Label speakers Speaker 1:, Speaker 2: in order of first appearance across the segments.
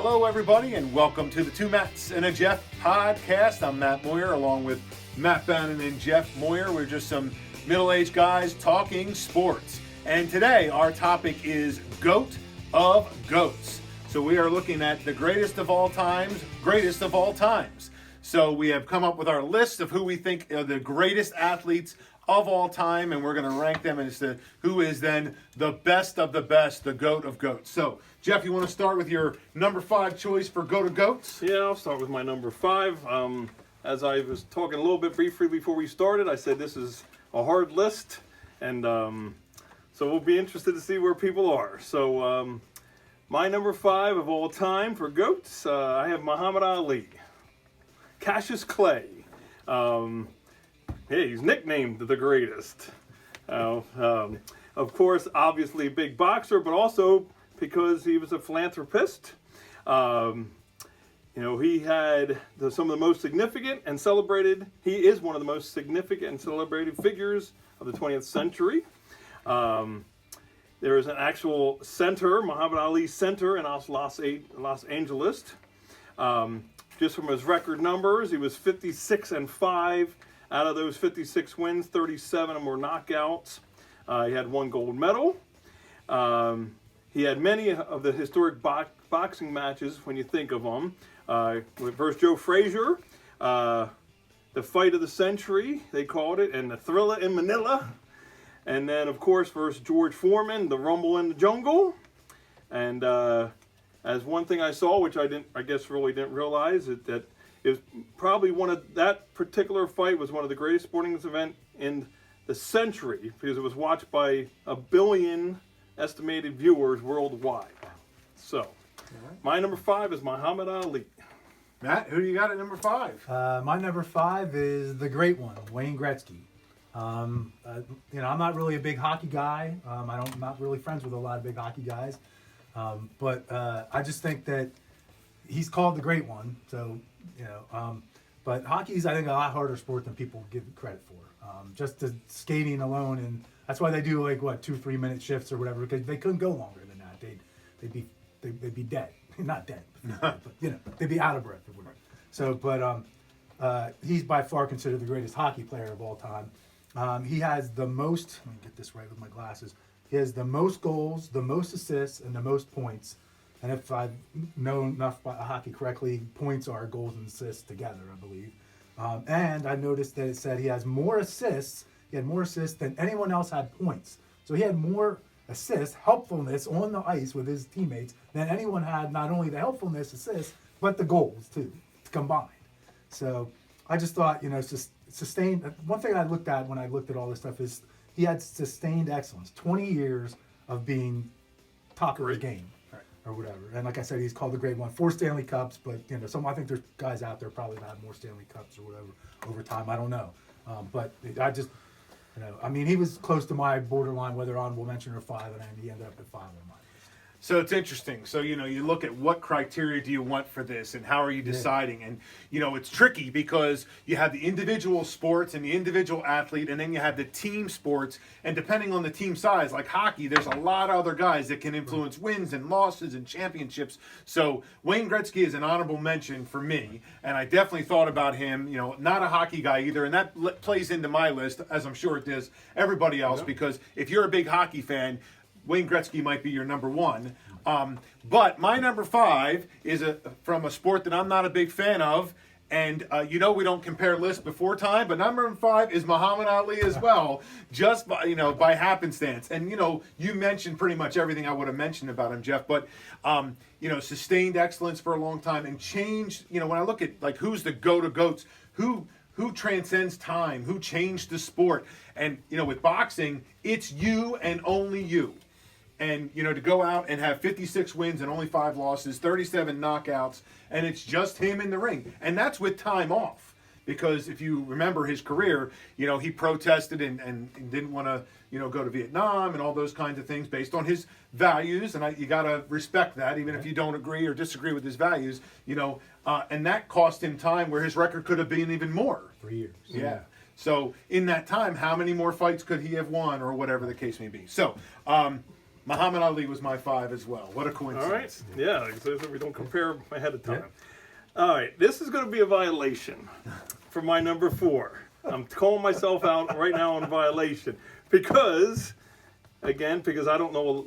Speaker 1: Hello, everybody, and welcome to the Two Matts and a Jeff podcast. I'm Matt Moyer, along with Matt Bannon and Jeff Moyer. We're just some middle-aged guys talking sports. And today, our topic is GOAT of GOATs. So we are looking at the greatest of all times, greatest of all times. So we have come up with our list of who we think are the greatest athletes of all time, and we're going to rank them as to who is then the best of the best, the GOAT of GOATs. So, Jeff, you want to start with your number 5 choice for GOAT of GOATs?
Speaker 2: Yeah, I'll start with my number 5. As I was talking a little bit briefly before we started, I said this is a hard list, and so we'll be interested to see where people are. So, my number 5 of all time for GOATs, I have Muhammad Ali, Cassius Clay. Yeah, he's nicknamed the greatest. Of course, obviously a big boxer, but also because he was a philanthropist. He had some of the most significant and celebrated, he is one of the most significant and celebrated figures of the 20th century. There is an actual center, Muhammad Ali Center in Los Angeles. Just from his record numbers, he was 56-5. Out of those 56 wins, 37 of them were knockouts. He had 1 gold medal. He had many of the historic boxing matches when you think of them. Versus Joe Frazier, the fight of the century, they called it, and the Thrilla in Manila. And then, of course, versus George Foreman, the Rumble in the Jungle. And as one thing I saw, which I really didn't realize, that it was probably that particular fight was one of the greatest sporting events in the century because it was watched by 1 billion estimated viewers worldwide. So, my number 5 is Muhammad Ali.
Speaker 1: Matt, who do you got at number 5?
Speaker 3: My number 5 is the great one, Wayne Gretzky. I'm not really a big hockey guy. I'm not really friends with a lot of big hockey guys. But I just think that he's called the great one. So, but hockey's, I think, a lot harder sport than people give credit for. Just the skating alone, and that's why they do 2-3 minute shifts or whatever, because they couldn't go longer than that. They'd be dead, not dead, but they'd be out of breath or whatever. So, but he's by far considered the greatest hockey player of all time. He has the most. Let me get this right with my glasses. He has the most goals, the most assists, and the most points. And if I know enough about hockey correctly, points are goals and assists together, I believe. And I noticed that it said he has more assists. He had more assists than anyone else had points. So he had more assists, helpfulness on the ice with his teammates than anyone had. Not only the helpfulness, assists, but the goals too, combined. So I just thought, sustained. One thing I looked at when I looked at all this stuff is he had sustained excellence. 20 years of being top of his game. Or whatever, and like I said, he's called the great one. 4 Stanley Cups, but I think there's guys out there probably that have more Stanley Cups or whatever over time. I don't know, but I just, he was close to my borderline, whether honorable mention or 5, and he ended up at 5 on mine.
Speaker 1: So it's interesting. So, you look at what criteria do you want for this and how are you deciding? And, it's tricky because you have the individual sports and the individual athlete, and then you have the team sports. And depending on the team size, like hockey, there's a lot of other guys that can influence wins and losses and championships. So Wayne Gretzky is an honorable mention for me. And I definitely thought about him, not a hockey guy either. And that plays into my list, as I'm sure it does everybody else, because if you're a big hockey fan, Wayne Gretzky might be your number 1. But my number 5 is from a sport that I'm not a big fan of. And, we don't compare lists before time, but number 5 is Muhammad Ali as well, just by happenstance. And, you mentioned pretty much everything I would have mentioned about him, Jeff. But, sustained excellence for a long time and changed, when I look at, who's the GOAT of GOATs, who transcends time, who changed the sport. And, with boxing, it's you and only you. And, to go out and have 56 wins and only 5 losses, 37 knockouts, and it's just him in the ring. And that's with time off. Because if you remember his career, he protested and didn't want to, go to Vietnam and all those kinds of things based on his values. And you got to respect that, even if you don't agree or disagree with his values, and that cost him time where his record could have been even more.
Speaker 3: 3 years.
Speaker 1: Yeah. So in that time, how many more fights could he have won or whatever the case may be? So, Muhammad Ali was my 5 as well. What a
Speaker 2: All
Speaker 1: coincidence.
Speaker 2: right. Yeah, so we don't compare ahead of time. All right. This is going to be a violation for my number 4. I'm calling myself out right now on violation because I don't know,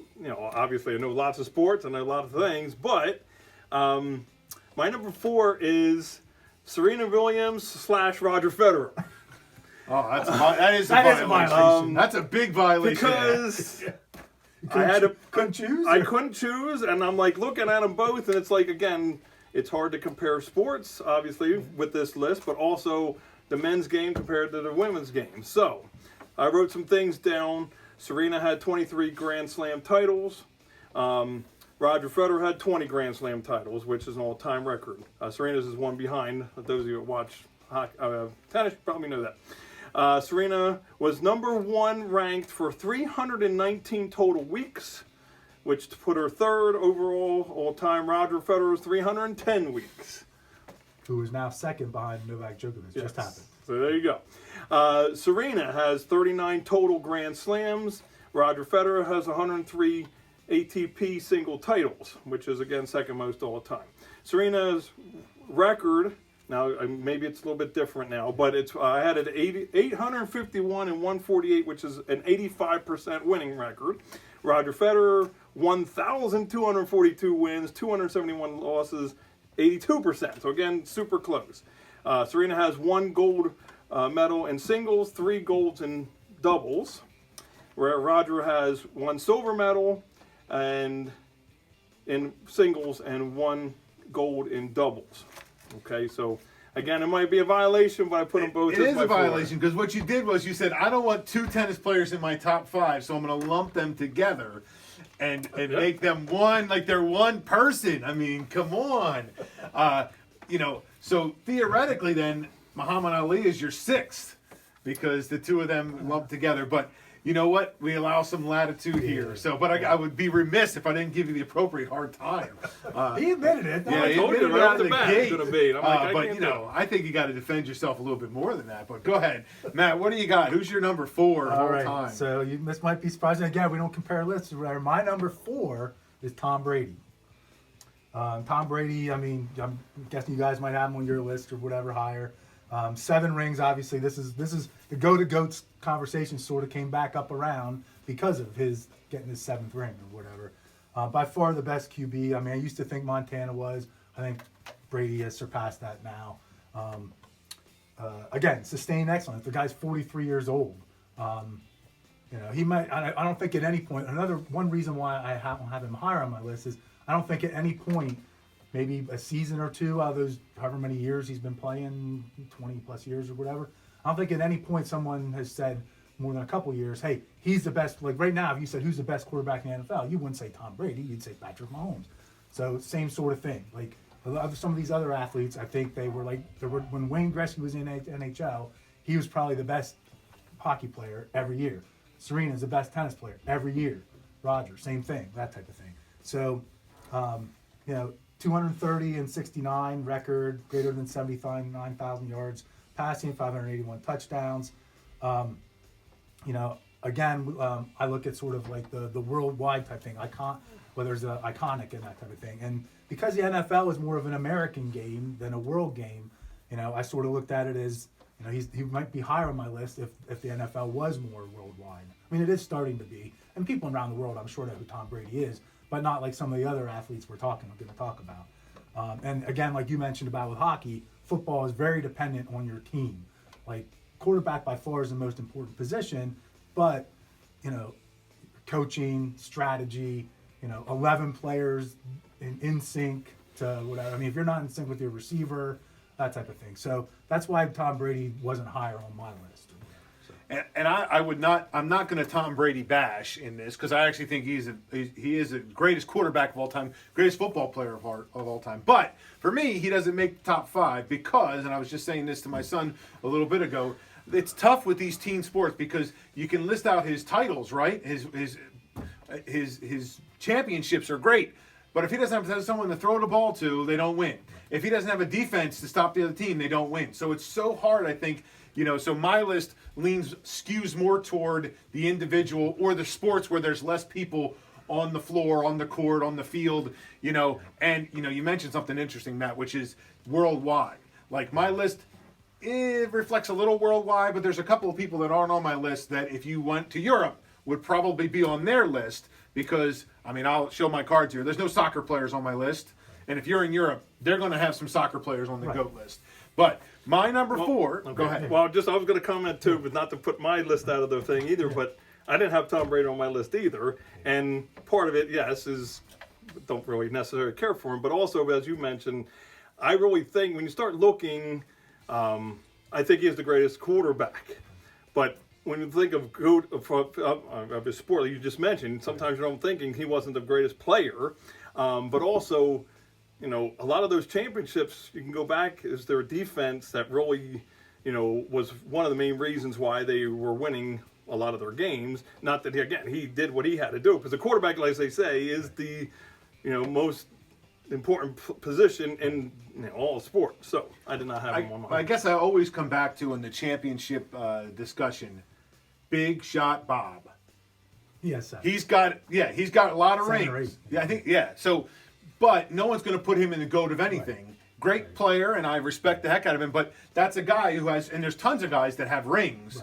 Speaker 2: obviously I know lots of sports, I know a lot of things, but my number 4 is Serena Williams / Roger Federer.
Speaker 1: Oh, that is a violation. That's a big violation.
Speaker 2: Because I
Speaker 3: couldn't choose.
Speaker 2: I couldn't choose, and I'm like looking at them both, and it's like, again, it's hard to compare sports, obviously, with this list, but also the men's game compared to the women's game. So I wrote some things down. Serena had 23 Grand Slam titles. Roger Federer had 20 Grand Slam titles, which is an all-time record. Serena's is one behind. Those of you that watch tennis probably know that. Serena was number 1 ranked for 319 total weeks, which put her 3rd overall all-time. Roger Federer's 310 weeks.
Speaker 3: Who is now 2nd behind Novak Djokovic.
Speaker 2: Yes.
Speaker 3: Just happened.
Speaker 2: So there you go. Serena has 39 total Grand Slams. Roger Federer has 103 ATP single titles, which is, again, 2nd most all the time. Serena's record, now maybe it's a little bit different now, but I had it 851 and 148, which is an 85% winning record. Roger Federer, 1,242 wins, 271 losses, 82%. So again, super close. Serena has 1 gold medal in singles, 3 golds in doubles, where Roger has 1 silver medal and in singles and 1 gold in doubles. Okay, so again, it might be a violation, but I put them both as my 4.
Speaker 1: It is a violation because what you did was you said, I don't want 2 tennis players in my top 5, so I'm going to lump them together and make them one, like they're one person. I mean, come on. So theoretically then, Muhammad Ali is your 6th because the 2 of them lumped together. But you know what? We allow some latitude here. So, but I would be remiss if I didn't give you the appropriate hard time.
Speaker 3: He admitted it.
Speaker 1: Yeah,
Speaker 2: I
Speaker 1: he
Speaker 2: told you
Speaker 1: admitted it
Speaker 2: right
Speaker 1: out
Speaker 2: off
Speaker 1: of
Speaker 2: the
Speaker 1: the
Speaker 2: bat
Speaker 1: gate.
Speaker 2: it's gonna be. I'm like, I
Speaker 1: But
Speaker 2: can't
Speaker 1: you
Speaker 2: do
Speaker 1: know, I think you got to defend yourself a little bit more than that. But go ahead, Matt. What do you got? Who's your number 4 of
Speaker 3: All
Speaker 1: all
Speaker 3: right.
Speaker 1: time?
Speaker 3: So this might be surprising. Again, we don't compare lists or whatever. My number 4 is Tom Brady. Tom Brady, I mean, I'm guessing you guys might have him on your list or whatever higher. 7 rings, obviously. This is the go-to-goats conversation sort of came back up around because of his getting his 7th ring or whatever. By far the best QB. I mean, I used to think Montana was. I think Brady has surpassed that now. Again, sustained excellence. The guy's 43 years old. He might. I don't think at any point. One reason why I don't have him higher on my list is I don't think at any point, maybe a season or 2 out of those however many years he's been playing, 20 plus years or whatever, I don't think at any point someone has said more than a couple years, hey, he's the best. Like right now, if you said who's the best quarterback in the NFL, you wouldn't say Tom Brady, you'd say Patrick Mahomes. So same sort of thing. Like some of these other athletes, I think when Wayne Gretzky was in NHL, he was probably the best hockey player every year. Serena's the best tennis player every year. Roger, same thing, that type of thing. So, 230 and 69 record, greater than 79,000 yards passing, 581 touchdowns. Again, I look at sort of like the worldwide type thing, whether it's iconic and that type of thing. And because the NFL is more of an American game than a world game, I sort of looked at it as, he might be higher on my list if the NFL was more worldwide. I mean, it is starting to be, and people around the world, I'm sure know who Tom Brady is, but not like some of the other athletes we're going to talk about. And again, like you mentioned about with hockey, football is very dependent on your team. Like quarterback by far is the most important position, but coaching, strategy, 11 players in sync to whatever. I mean, if you're not in sync with your receiver, that type of thing. So that's why Tom Brady wasn't higher on my list.
Speaker 1: And I'm not going to Tom Brady bash in this because I actually think he is the greatest quarterback of all time, greatest football player of all time. But for me, he doesn't make the top 5 because, and I was just saying this to my son a little bit ago, it's tough with these team sports because you can list out his titles, right? His championships are great, but if he doesn't have someone to throw the ball to, they don't win. If he doesn't have a defense to stop the other team, they don't win. So it's so hard, I think. So my list skews more toward the individual or the sports where there's less people on the floor, on the court, on the field, you know. And you know, you mentioned something interesting, Matt, which is worldwide. Like my list, it reflects a little worldwide, but there's a couple of people that aren't on my list that if you went to Europe would probably be on their list because, I mean, I'll show my cards here. There's no soccer players on my list. And if you're in Europe, they're going to have some soccer players on the GOAT list. But my number 4,
Speaker 2: Okay.
Speaker 1: go ahead.
Speaker 2: Well, I was going to comment too, but not to put my list out of the thing either. But I didn't have Tom Brady on my list either, and part of it, yes, is don't really necessarily care for him, but also as you mentioned, I really think when you start looking, I think he is the greatest quarterback. But when you think of GOAT of his sport, like you just mentioned, sometimes you're not thinking he wasn't the greatest player, but also. You know, a lot of those championships, you can go back, is their defense that really, you know, was one of the main reasons why they were winning a lot of their games. Not that, he did what he had to do. Because the quarterback, like they say, is the, you know, most important position in all sports. So I did not have him on my
Speaker 1: I guess I always come back to in the championship discussion, Big Shot Bob.
Speaker 3: Yes,
Speaker 1: He's got a lot of
Speaker 3: 7 or
Speaker 1: rings.
Speaker 3: 8.
Speaker 1: Yeah, I think, so, but no one's going to put him in the GOAT of anything. Great player, and I respect the heck out of him, but that's a guy who has, and there's tons of guys that have rings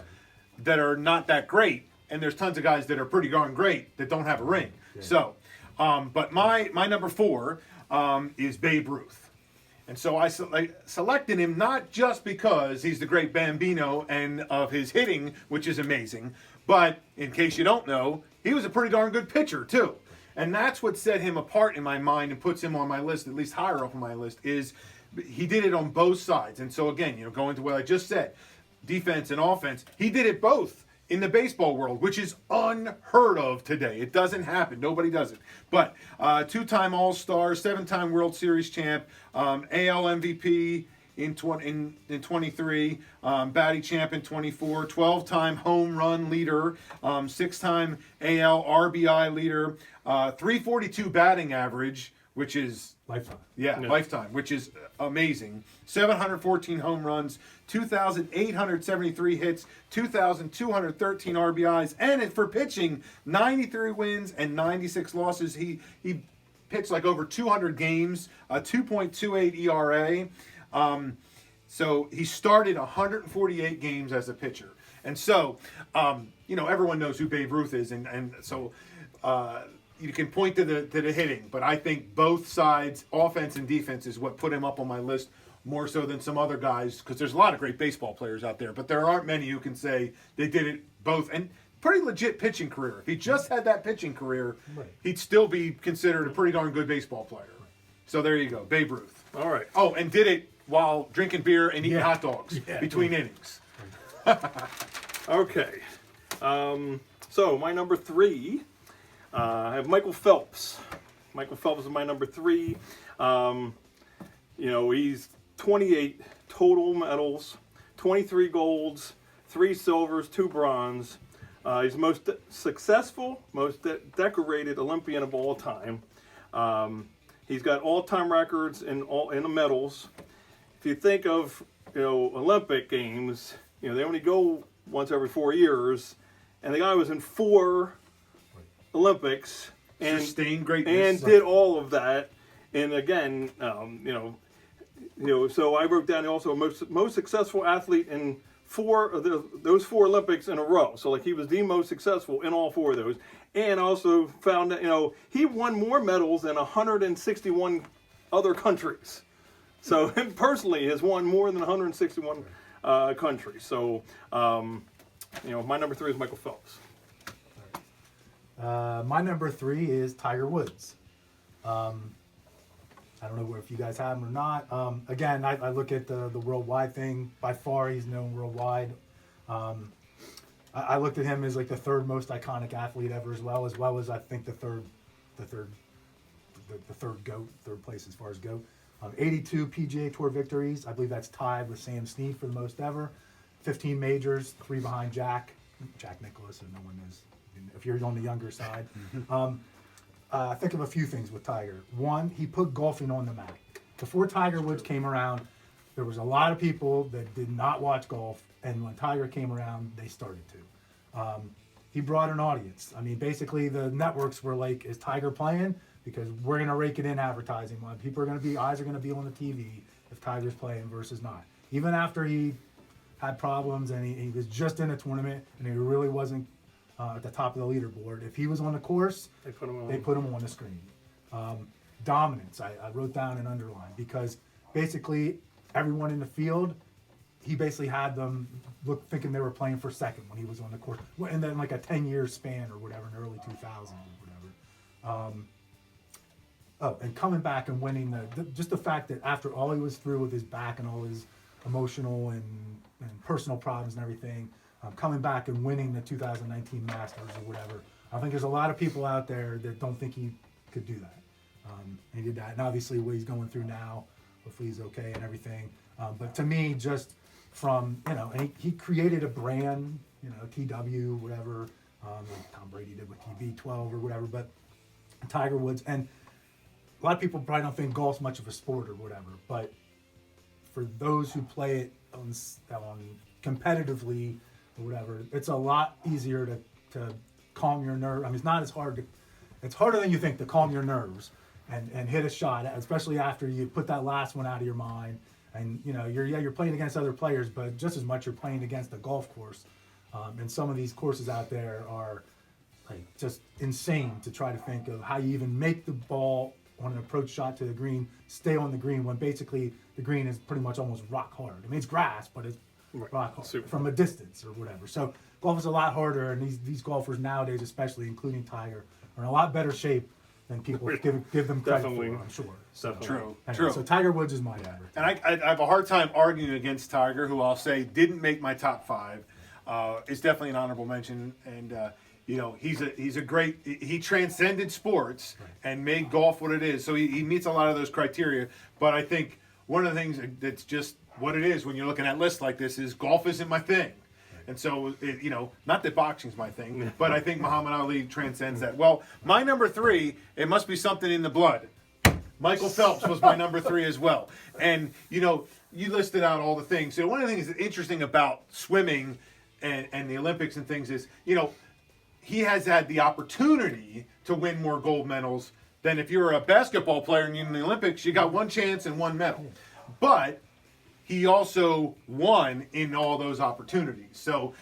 Speaker 1: that are not that great, and there's tons of guys that are pretty darn great that don't have a ring. So, but my number 4 is Babe Ruth. And so I selected him not just because he's the great Bambino and of his hitting, which is amazing, but in case you don't know, he was a pretty darn good pitcher too. And that's what set him apart in my mind and puts him on my list, at least higher up on my list, is he did it on both sides. And so again, going to what I just said, defense and offense, he did it both in the baseball world, which is unheard of today. It doesn't happen. Nobody does it. But 2-time All-Star, 7-time World Series champ, AL MVP in 23, batting champ in 24, 12-time home run leader, 6-time AL RBI leader, 342 batting average, which is
Speaker 3: Lifetime.
Speaker 1: Lifetime, which is amazing. 714 home runs, 2,873 hits, 2,213 RBIs, and for pitching, 93 wins and 96 losses. He pitched like over 200 games, a 2.28 ERA. So he started 148 games as a pitcher. And so, everyone knows who Babe Ruth is. And so you can point to the hitting, but I think both sides, offense and defense, is what put him up on my list more so than some other guys, because there's a lot of great baseball players out there, but there aren't many who can say they did it both. And pretty legit pitching career. If he just had that pitching career, he'd still be considered a pretty darn good baseball player. So there you go, Babe Ruth.
Speaker 2: All right.
Speaker 1: Oh, and did it while drinking beer and eating hot dogs between innings.
Speaker 2: Okay. So my number 3, I have Michael Phelps. Michael Phelps is my number 3. He's 28 total medals, 23 golds, 3 silvers, 2 bronze. He's the most successful, most decorated Olympian of all time. He's got all-time records in the medals. If you think of Olympic games, they only go once every 4 years, and the guy was in 4 Olympics and
Speaker 1: sustained greatness
Speaker 2: and did all of that. And again, so I wrote down also most successful athlete in 4 of those 4 Olympics in a row. So like he was the most successful in all 4 of those. And I also found that he won more medals than 161 other countries. So him personally has won more than 161 countries. So my number 3 is Michael Phelps.
Speaker 3: My number 3 is Tiger Woods. I don't know if you guys have him or not. Again, I look at the worldwide thing. By far, he's known worldwide. I looked at him as like the 3rd most iconic athlete ever, as well as I think the third GOAT, 3rd place as far as GOAT. 82 PGA Tour victories. I believe that's tied with Sam Snead for the most ever. 15 majors, 3 behind Jack Nicklaus, and no one knows if you're on the younger side. Think of a few things with Tiger. One, he put golfing on the map. Before Tiger Woods came around, there was a lot of people that did not watch golf, and when Tiger came around, they started to. he brought an audience. I mean, basically the networks were like, is Tiger playing? Because we're gonna rake it in advertising. People are gonna be eyes are gonna be on the TV if Tiger's playing versus not. Even after he had problems and he was just in a tournament and he really wasn't at the top of the leaderboard. If he was on the course,
Speaker 2: They put him on.
Speaker 3: they put him on the screen. Dominance, I wrote down and underlined because basically everyone in the field, he basically had them thinking they were playing for second when he was on the course. And then like a 10-year span or whatever in the early 2000s or whatever. And coming back and winning just the fact that after all he was through with his back and all his emotional and personal problems and everything, coming back and winning the 2019 Masters or whatever. I think there's a lot of people out there that don't think he could do that. And he did that. And obviously what he's going through now, hopefully he's okay and everything. But to me, just from, and he created a brand, TW, whatever, like Tom Brady did with TB12 or whatever, but Tiger Woods. And a lot of people probably don't think golf's much of a sport or whatever, but for those who play it on competitively or whatever, it's a lot easier to calm your nerves. I mean, it's not as hard it's harder than you think to calm your nerves and hit a shot, especially after you put that last one out of your mind. And you're playing against other players, but just as much you're playing against the golf course. And some of these courses out there are like just insane to try to think of how you even make the ball on an approach shot to the green stay on the green when basically the green is pretty much almost rock hard. I mean, it's grass, but it's rock hard from a distance or whatever. So golf is a lot harder, and these golfers nowadays, especially including Tiger, are in a lot better shape than people give them credit
Speaker 2: Definitely.
Speaker 3: for, I'm sure.
Speaker 2: Definitely.
Speaker 1: True.
Speaker 3: Anyway,
Speaker 1: True.
Speaker 3: So Tiger Woods is my average.
Speaker 1: And I have a hard time arguing against Tiger, who I'll say didn't make my top five. It's definitely an honorable mention, and he's a great. He transcended sports and made golf what it is. So he meets a lot of those criteria. But I think one of the things that's just what it is when you're looking at lists like this is golf isn't my thing. And so, not that boxing's my thing, but I think Muhammad Ali transcends that. Well, my number three, it must be something in the blood. Michael Phelps was my number three as well. And, you listed out all the things. So one of the things that's interesting about swimming and the Olympics and things is, he has had the opportunity to win more gold medals than if you're a basketball player and you're in the Olympics, you got one chance and one medal. But he also won in all those opportunities. So,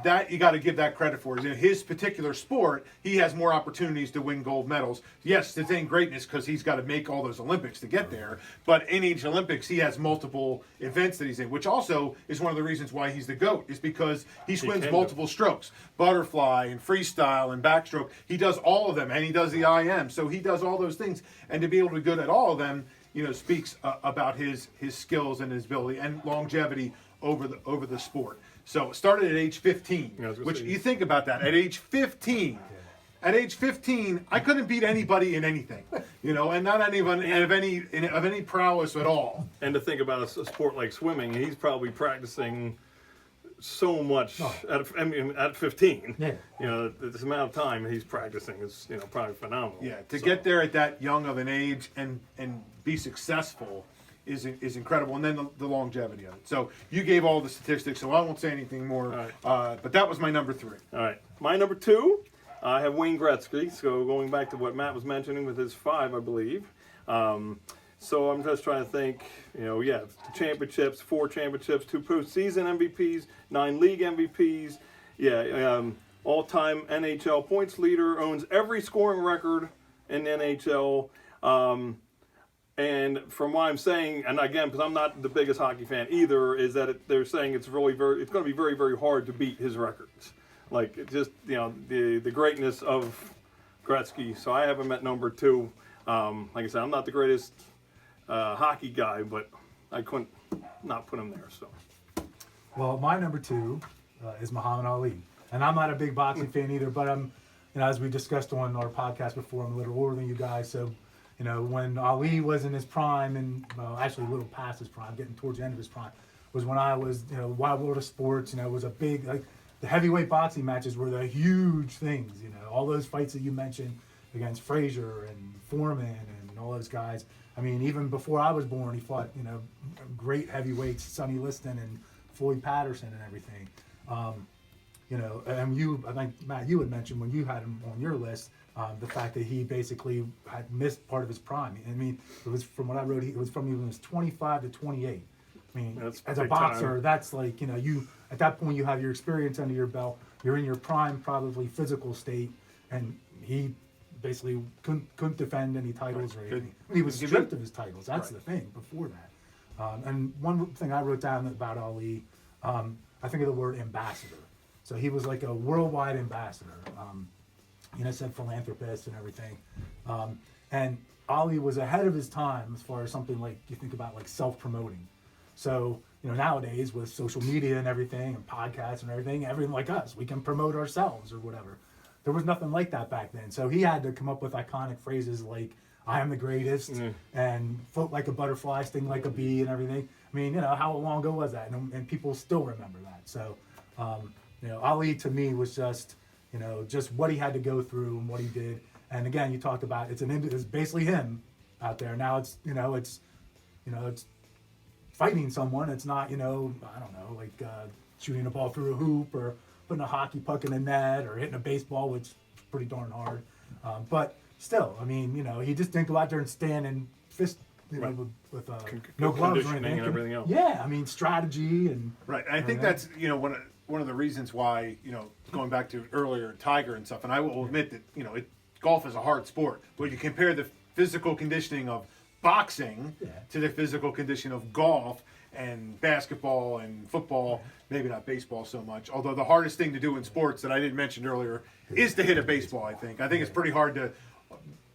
Speaker 1: that you got to give that credit for. In his particular sport, he has more opportunities to win gold medals. Yes, it's ain't greatness because he's got to make all those Olympics to get there. But in each Olympics, he has multiple events that he's in, which also is one of the reasons why he's the GOAT, is because he swims multiple strokes. Butterfly and freestyle and backstroke. He does all of them, and he does the IM. So he does all those things. And to be able to be good at all of them, speaks about his skills and his ability and longevity over the sport. So it started at age 15, which you think about that. At age 15, I couldn't beat anybody in anything, and not anyone of any prowess at all.
Speaker 2: And to think about a sport like swimming, he's probably practicing so much at 15.
Speaker 3: Yeah.
Speaker 2: This amount of time he's practicing is probably phenomenal.
Speaker 1: Yeah, to get there at that young of an age and be successful is incredible, and then the longevity of it. So you gave all the statistics, so I won't say anything more.
Speaker 2: Right.
Speaker 1: But that was my number three.
Speaker 2: All right, my number two, I have Wayne Gretzky. So going back to what Matt was mentioning with his 5, I believe. So I'm just trying to think. Championships, 4 championships, 2 postseason MVPs, 9 league MVPs. All-time NHL points leader, owns every scoring record in the NHL. And from what I'm saying, and again, because I'm not the biggest hockey fan either, is that they're saying it's going to be very, very hard to beat his records. Like the greatness of Gretzky. So I have him at number 2. Like I said, I'm not the greatest hockey guy, but I couldn't not put him there. So.
Speaker 3: Well, my number 2 is Muhammad Ali, and I'm not a big boxing fan either. But I'm, as we discussed on our podcast before, I'm a little older than you guys, so. When Ali was in his prime, and actually a little past his prime, getting towards the end of his prime, was when I was, Wild World of Sports. It was a big, the heavyweight boxing matches were the huge things. All those fights that you mentioned against Frazier and Foreman and all those guys. I mean, even before I was born, he fought, great heavyweights, Sonny Liston and Floyd Patterson and everything. And I think Matt, you had mentioned when you had him on your list, the fact that he basically had missed part of his prime. I mean, it was from what I wrote. It was from when he was 25 to 28. I mean,
Speaker 2: That's
Speaker 3: as a
Speaker 2: big
Speaker 3: boxer,
Speaker 2: time.
Speaker 3: that's like you at that point you have your experience under your belt. You're in your prime, probably physical state, and he basically couldn't defend any titles or anything. He was stripped of his titles. That's the thing. Before that, and one thing I wrote down about Ali, I think of the word ambassador. So he was like a worldwide ambassador. Said philanthropist and everything. And Ali was ahead of his time as far as something like you think about like self-promoting. So, nowadays with social media and everything and podcasts and everything like us, we can promote ourselves or whatever. There was nothing like that back then. So he had to come up with iconic phrases like, I am the greatest, and float like a butterfly, sting like a bee and everything. I mean, how long ago was that? And people still remember that. So, Ali to me was just what he had to go through and what he did. And again, you talked about it's basically him out there. Now it's fighting someone. It's not, I don't know, like shooting a ball through a hoop or putting a hockey puck in a net or hitting a baseball, which is pretty darn hard. But still, I mean, he just didn't go out there and stand and fist, with no gloves or
Speaker 2: Conditioning
Speaker 3: anything.
Speaker 2: and everything else.
Speaker 3: Yeah, I mean, strategy and.
Speaker 1: Right. And I think that's, one of the reasons why, going back to earlier Tiger and stuff, and I will admit that, golf is a hard sport, but you compare the physical conditioning of boxing to the physical condition of golf and basketball and football, maybe not baseball so much, although the hardest thing to do in sports that I didn't mention earlier is to hit a baseball, I think. I think it's pretty hard to,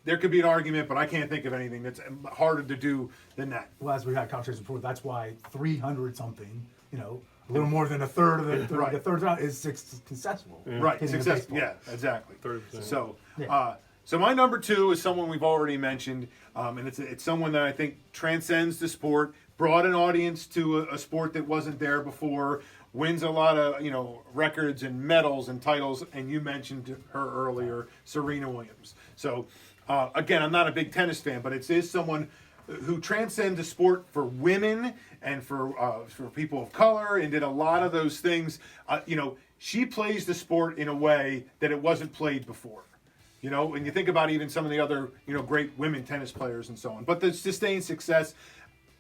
Speaker 1: there could be an argument, but I can't think of anything that's harder to do than that.
Speaker 3: Well, as we had conversations before, that's why 300 something, a little more than a third of the
Speaker 1: Right.
Speaker 3: a third round is successful.
Speaker 1: Right,
Speaker 3: hitting a
Speaker 1: success.
Speaker 3: baseball.
Speaker 1: Yeah, exactly.
Speaker 2: 30%.
Speaker 1: So,
Speaker 3: Yeah.
Speaker 1: so my number two is someone we've already mentioned, and it's someone that I think transcends the sport, brought an audience to a sport that wasn't there before, wins a lot of records and medals and titles, and you mentioned her earlier, Serena Williams. So, again, I'm not a big tennis fan, but it is someone who transcends the sport for women and for people of color, and did a lot of those things. She plays the sport in a way that it wasn't played before. And you think about even some of the other, great women tennis players and so on. But the sustained success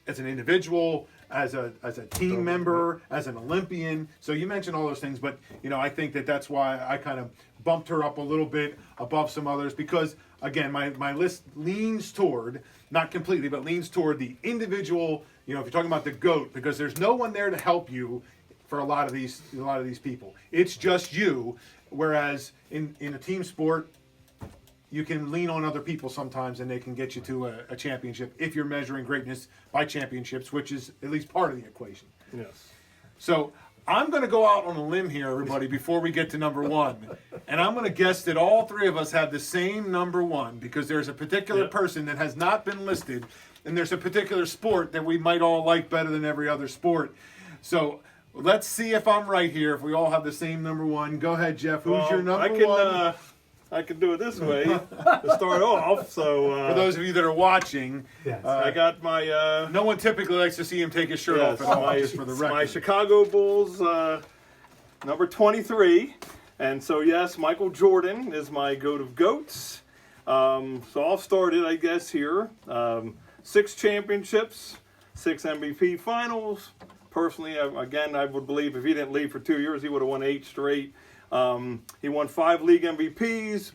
Speaker 1: as an individual, as a team member, as an Olympian. So you mentioned all those things, but I think that's why I kind of bumped her up a little bit above some others, because again, my list leans toward, not completely, but leans toward the individual. If you're talking about the GOAT, because there's no one there to help you for a lot of these people. It's just you. Whereas in a team sport, you can lean on other people sometimes, and they can get you to a championship if you're measuring greatness by championships, which is at least part of the equation.
Speaker 2: Yes.
Speaker 1: So I'm going to go out on a limb here, everybody, before we get to number one. And I'm going to guess that all three of us have the same number one, because there's a particular person that has not been listed, and there's a particular sport that we might all like better than every other sport. So let's see if I'm right here, if we all have the same number one. Go ahead, Jeff. Who's your number one?
Speaker 2: I can do it this way to start off. So
Speaker 1: For those of you that are watching,
Speaker 3: Yes.
Speaker 2: I got my
Speaker 1: no one typically likes to see him take his shirt off at all, just for the record.
Speaker 2: my Chicago Bulls number 23, and so yes, Michael Jordan is my GOAT of GOATs. So I'll start it, I guess, here. 6 championships, 6 MVP finals. Personally, again, I would believe if he didn't leave for 2 years, he would have won 8 straight. He won 5 league MVPs.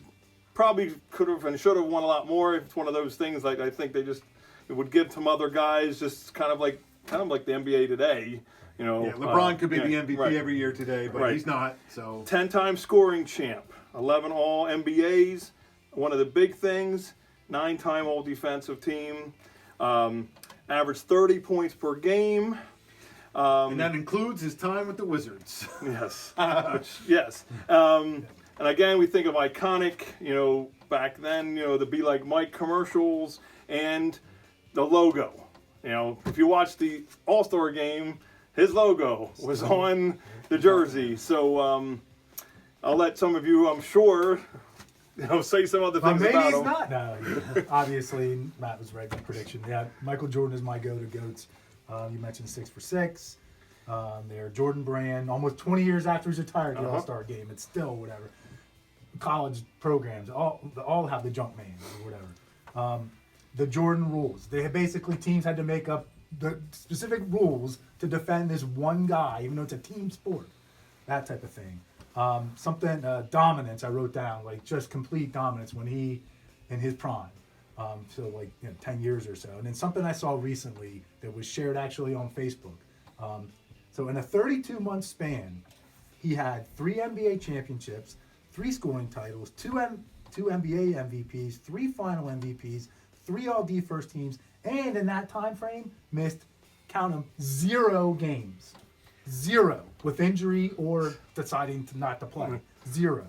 Speaker 2: Probably could have and should have won a lot more. It's one of those things, like I think it would give some other guys just kind of like the NBA today.
Speaker 1: Yeah, LeBron could be the MVP
Speaker 2: right.
Speaker 1: every year today, but
Speaker 2: Right.
Speaker 1: he's not. So
Speaker 2: 10-time scoring champ, 11 All NBAs. One of the big things, 9-time All Defensive Team. Averaged 30 points per game.
Speaker 1: and that includes his time with the Wizards.
Speaker 2: Yes. Yes. And again, we think of iconic, back then, the Be Like Mike commercials and the logo. If you watch the All-Star game, his logo was on the jersey. So I'll let some of you, I'm sure, say some other
Speaker 3: But
Speaker 2: things
Speaker 3: maybe
Speaker 2: about
Speaker 3: he's
Speaker 2: him.
Speaker 3: not. No, obviously, Matt was right in the prediction. Yeah, Michael Jordan is my go-to goats. You mentioned 6 for 6. They're Jordan Brand, almost 20 years after he's retired, the
Speaker 2: Uh-huh.
Speaker 3: All-Star game. It's still whatever. College programs all have the junk man or whatever. The Jordan rules. They had basically teams had to make up the specific rules to defend this one guy, even though it's a team sport. That type of thing. Something dominance. I wrote down like just complete dominance when he in his prime. So like 10 years or so. And then something I saw recently that was shared actually on Facebook. So in a 32-month span, he had 3 NBA championships, 3 scoring titles, 2 NBA MVPs, 3 final MVPs, 3 All-D first teams, and in that time frame, missed, count them, 0 games. 0 with injury or deciding to not to play. 0.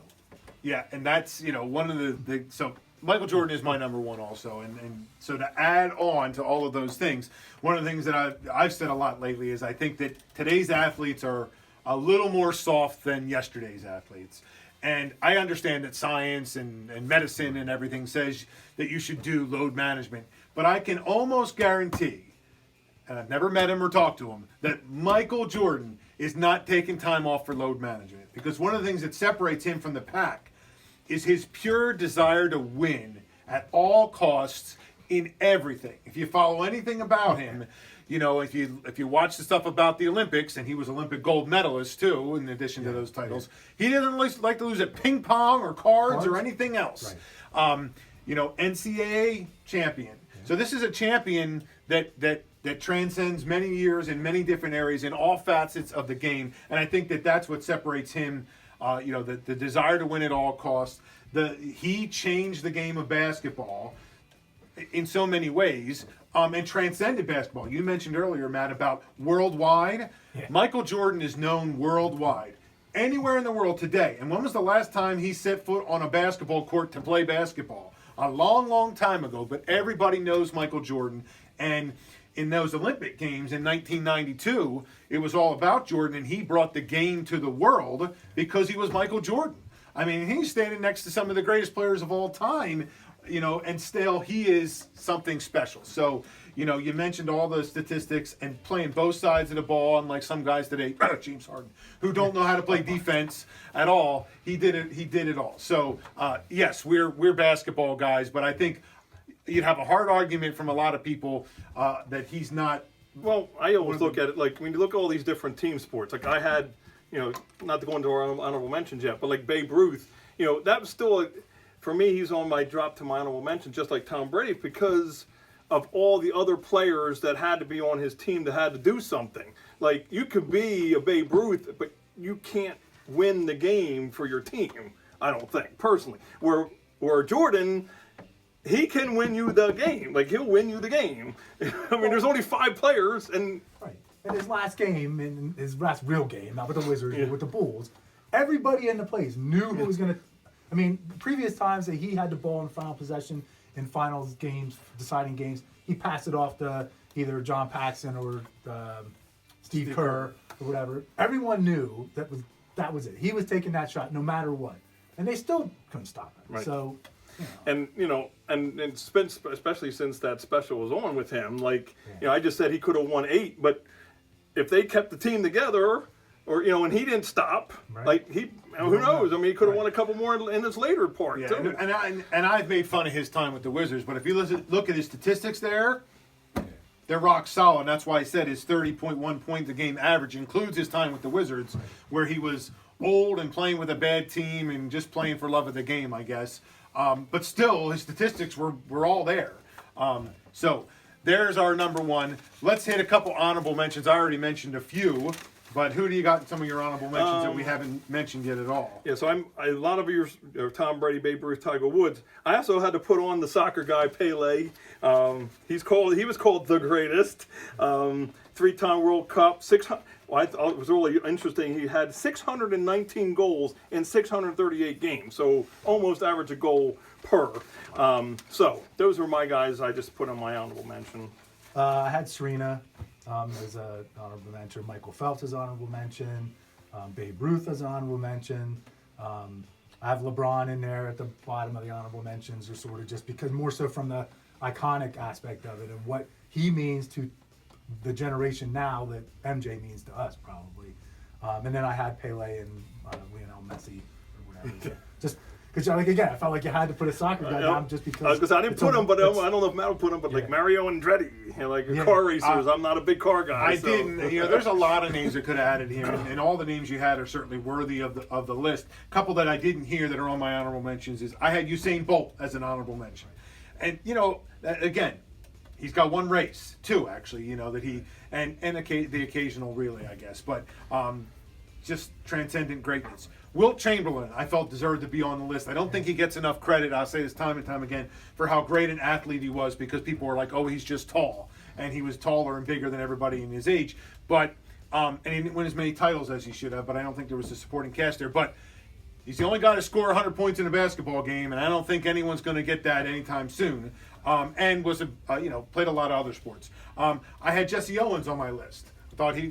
Speaker 1: Yeah, and that's one of the so Michael Jordan is my number one also, and so to add on to all of those things, one of the things that I've said a lot lately is I think that today's athletes are a little more soft than yesterday's athletes. And I understand that science and medicine and everything says that you should do load management, but I can almost guarantee, and I've never met him or talked to him, that Michael Jordan is not taking time off for load management, because one of the things that separates him from the pack is his pure desire to win at all costs in everything. If you follow anything about him, if you watch the stuff about the Olympics, and he was Olympic gold medalist too, in addition to those titles, he didn't like to lose at ping pong or cards or anything else.
Speaker 3: Right.
Speaker 1: NCAA champion. So this is a champion that transcends many years in many different areas in all facets of the game, and I think that that's what separates him. The desire to win at all costs. He changed the game of basketball in so many ways, and transcended basketball. You mentioned earlier, Matt, about worldwide.
Speaker 3: Yeah.
Speaker 1: Michael Jordan is known worldwide, anywhere in the world today. And when was the last time he set foot on a basketball court to play basketball? A long, long time ago. But everybody knows Michael Jordan, and in those Olympic Games in 1992, it was all about Jordan, and he brought the game to the world because he was Michael Jordan. I mean, he's standing next to some of the greatest players of all time, and still he is something special. So, you mentioned all the statistics and playing both sides of the ball, unlike some guys today, James Harden, who don't know how to play defense at all. He did it all. So, yes, we're basketball guys, but I think you'd have a hard argument from a lot of people that he's not.
Speaker 2: Well, I always look at it like when you look at all these different team sports. Like I had, not to go into our honorable mentions yet, but like Babe Ruth, that was still, for me, he's on my drop to my honorable mention, just like Tom Brady, because of all the other players that had to be on his team that had to do something. Like you could be a Babe Ruth, but you can't win the game for your team. I don't think personally. Where Jordan, he can win you the game. Like he'll win you the game. I mean, there's only 5 players, and
Speaker 3: Right. In his last game, in his last real game, not with the Wizards, but with the Bulls, everybody in the place knew who was going to. I mean, previous times that he had the ball in final possession in finals games, deciding games, he passed it off to either John Paxson or Steve Kerr or whatever. Everyone knew that was it. He was taking that shot no matter what, and they still couldn't stop him.
Speaker 2: Right.
Speaker 3: So.
Speaker 2: and especially since that special was on with him, like I just said he could have won 8, but if they kept the team together, or and he didn't stop,
Speaker 3: Right.
Speaker 2: like who knows? I mean, he could have won a couple more in his later part
Speaker 1: Yeah,
Speaker 2: too.
Speaker 1: and I've made fun of his time with the Wizards, but if you look at his statistics there, they're rock solid. And that's why I said his 30.1 points a game average includes his time with the Wizards, where he was old and playing with a bad team and just playing for love of the game, I guess. But still, his statistics were all there. So there's our number one. Let's hit a couple honorable mentions. I already mentioned a few, but who do you got in some of your honorable mentions that we haven't mentioned yet at all?
Speaker 2: Yeah, so a lot of yours are Tom Brady, Babe Ruth, Tiger Woods. I also had to put on the soccer guy Pele. He was called the greatest. 3-time World Cup, 600. Well, I thought it was really interesting. He had 619 goals in 638 games, so almost average a goal per. So those were my guys. I just put on my honorable mention.
Speaker 3: I had Serena as an honorable mention. Michael Phelps as honorable mention. Babe Ruth as honorable mention. I have LeBron in there at the bottom of the honorable mentions, or sort of just because more so from the iconic aspect of it and what he means to the generation now that MJ means to us, probably. And then I had Pele and Lionel Messi or whatever. Just because, like, again, I felt like you had to put a soccer guy down just because.
Speaker 2: I didn't put him, but I don't know if Matt will put him. But like Mario Andretti, like car racers. I'm not a big car guy.
Speaker 1: I
Speaker 2: so.
Speaker 1: didn't. There's a lot of names that could have added here, and all the names you had are certainly worthy of the list. A couple that I didn't hear that are on my honorable mentions is I had Usain Bolt as an honorable mention, and again, he's got one race, two actually, that he and the occasional relay, I guess, but just transcendent greatness. Wilt Chamberlain, I felt deserved to be on the list. I don't think he gets enough credit. I'll say this time and time again for how great an athlete he was, because people were like, "Oh, he's just tall," and he was taller and bigger than everybody in his age. But and he didn't win as many titles as he should have. But I don't think there was a supporting cast there. But he's the only guy to score 100 points in a basketball game, and I don't think anyone's going to get that anytime soon. And was played a lot of other sports. I had Jesse Owens on my list. I thought he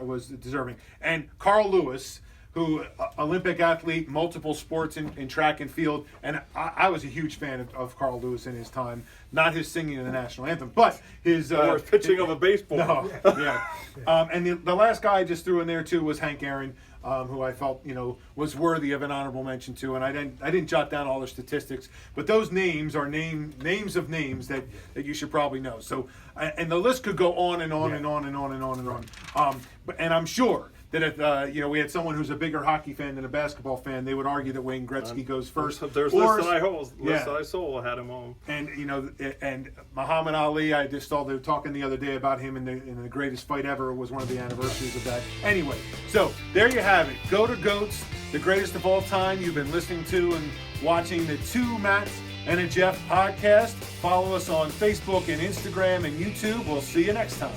Speaker 1: was deserving, and Carl Lewis, who Olympic athlete, multiple sports in track and field, and I was a huge fan of Carl Lewis in his time. Not his singing in the national anthem, but his
Speaker 2: or his pitching of a baseball.
Speaker 1: No, yeah. And the last guy I just threw in there too was Hank Aaron, who I felt was worthy of an honorable mention too. And I didn't jot down all the statistics, but those names are names of names that you should probably know. So and the list could go on and on and on and on and on and on. And I'm sure that if we had someone who's a bigger hockey fan than a basketball fan, they would argue that Wayne Gretzky goes first.
Speaker 2: There's lists that I saw had him on.
Speaker 1: And and Muhammad Ali, I just saw they were talking the other day about him in the greatest fight ever was one of the anniversaries of that. Anyway, so there you have it. Go to GOATs, the greatest of all time. You've been listening to and watching the Two Matts and a Jeff podcast. Follow us on Facebook and Instagram and YouTube. We'll see you next time.